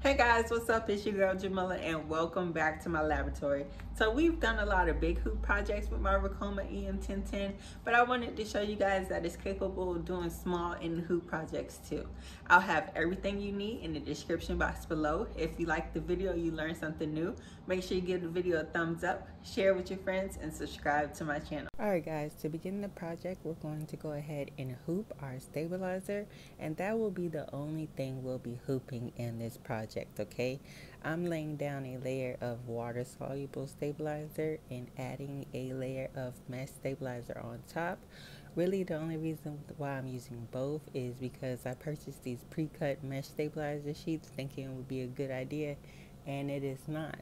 Hey guys, what's up? It's your girl Jamila and welcome back to my laboratory. So we've done a lot of big hoop projects with my Ricoma Em1010, but I wanted to show you guys that it's capable of doing small in hoop projects too. I'll have everything you need in the description box below. If you like the video, you learned something new, make sure you give the video a thumbs up, share with your friends, and subscribe to my channel. Alright guys, to begin the project, we're going to go ahead and hoop our stabilizer, and that will be the only thing we'll be hooping in this project, okay? I'm laying down a layer of water-soluble stabilizer and adding a layer of mesh stabilizer on top. Really, the only reason why I'm using both is because I purchased these pre-cut mesh stabilizer sheets thinking it would be a good idea, and it is not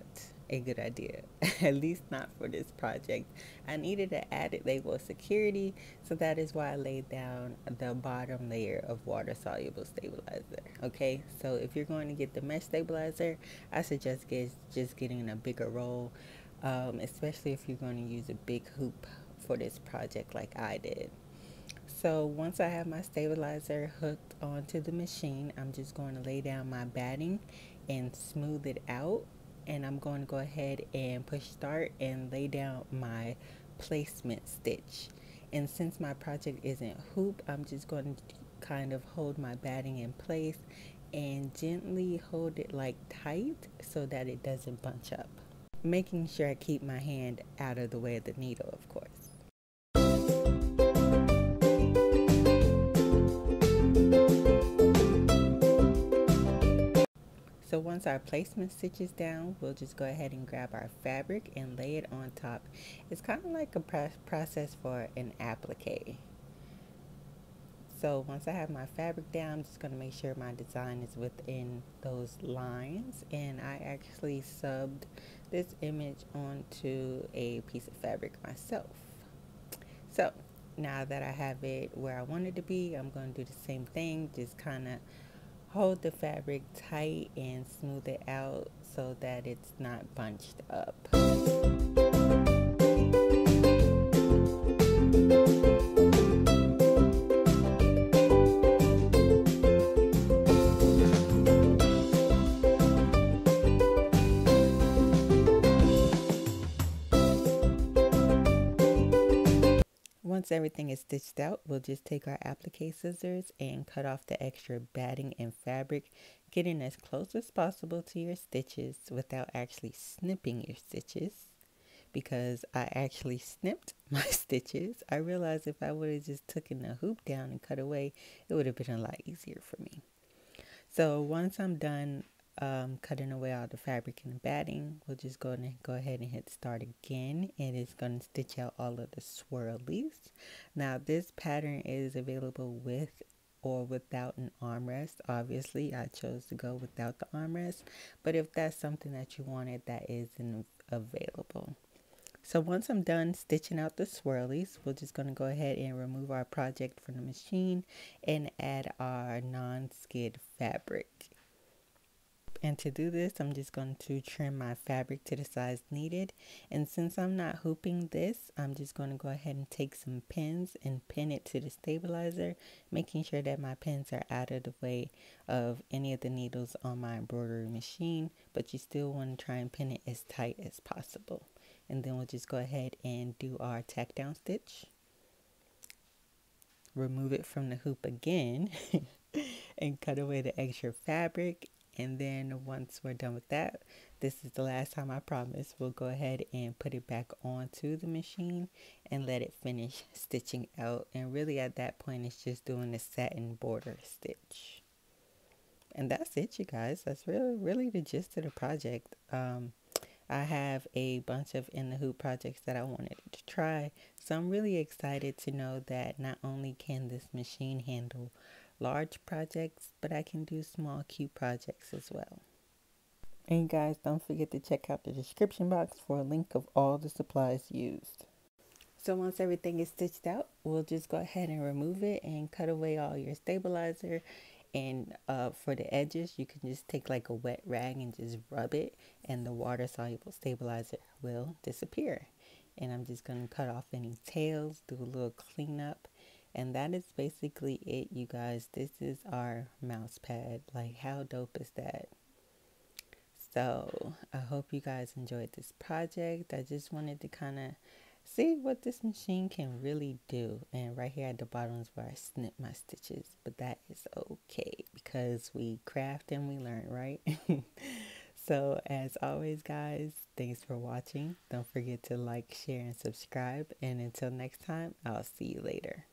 a good idea, at least not for this project. I needed an added level of security, so that is why I laid down the bottom layer of water soluble stabilizer. Okay, so if you're going to get the mesh stabilizer, I suggest just getting a bigger roll, especially if you're going to use a big hoop for this project like I did. So once I have my stabilizer hooked onto the machine, I'm just going to lay down my batting and smooth it out, and I'm going to go ahead and push start and lay down my placement stitch. And since my project isn't hoop, I'm just going to kind of hold my batting in place and gently hold it like tight so that it doesn't bunch up, making sure I keep my hand out of the way of the needle, of course. So once our placement stitch is down, we'll just go ahead and grab our fabric and lay it on top. It's kind of like a process for an applique. So once I have my fabric down, I'm just going to make sure my design is within those lines. And I actually subbed this image onto a piece of fabric myself. So now that I have it where I want it to be, I'm going to do the same thing, just kind of hold the fabric tight and smooth it out so that it's not bunched up. Once everything is stitched out, we'll just take our applique scissors and cut off the extra batting and fabric, getting as close as possible to your stitches without actually snipping your stitches, because I actually snipped my stitches. I realized if I would have just taken the hoop down and cut away, it would have been a lot easier for me. So once I'm done cutting away all the fabric and the batting, we'll just go ahead and hit start again, and it's going to stitch out all of the swirlies. Now this pattern is available with or without an armrest. Obviously I chose to go without the armrest, but if that's something that you wanted, that is available. So once I'm done stitching out the swirlies, we're just going to go ahead and remove our project from the machine and add our non-skid fabric. And to do this, I'm just going to trim my fabric to the size needed. And since I'm not hooping this, I'm just going to go ahead and take some pins and pin it to the stabilizer, making sure that my pins are out of the way of any of the needles on my embroidery machine. But you still want to try and pin it as tight as possible. And then we'll just go ahead and do our tack down stitch. Remove it from the hoop again and cut away the extra fabric. And then once we're done with that, this is the last time, I promise, we'll go ahead and put it back onto the machine and let it finish stitching out. And really at that point, it's just doing the satin border stitch. And that's it, you guys. That's really the gist of the project. I have a bunch of in the hoop projects that I wanted to try. So I'm really excited to know that not only can this machine handle large projects, but I can do small, cute projects as well. And guys, don't forget to check out the description box for a link of all the supplies used. So once everything is stitched out, we'll just go ahead and remove it and cut away all your stabilizer. And for the edges, you can just take like a wet rag and just rub it, and the water soluble stabilizer will disappear. And I'm just going to cut off any tails, do a little cleanup. And that is basically it, you guys. This is our mouse pad. Like, how dope is that? So I hope you guys enjoyed this project. I just wanted to kind of see what this machine can really do. And right here at the bottom is where I snip my stitches, but that is okay because we craft and we learn, right? So as always, guys, thanks for watching. Don't forget to like, share, and subscribe. And until next time, I'll see you later.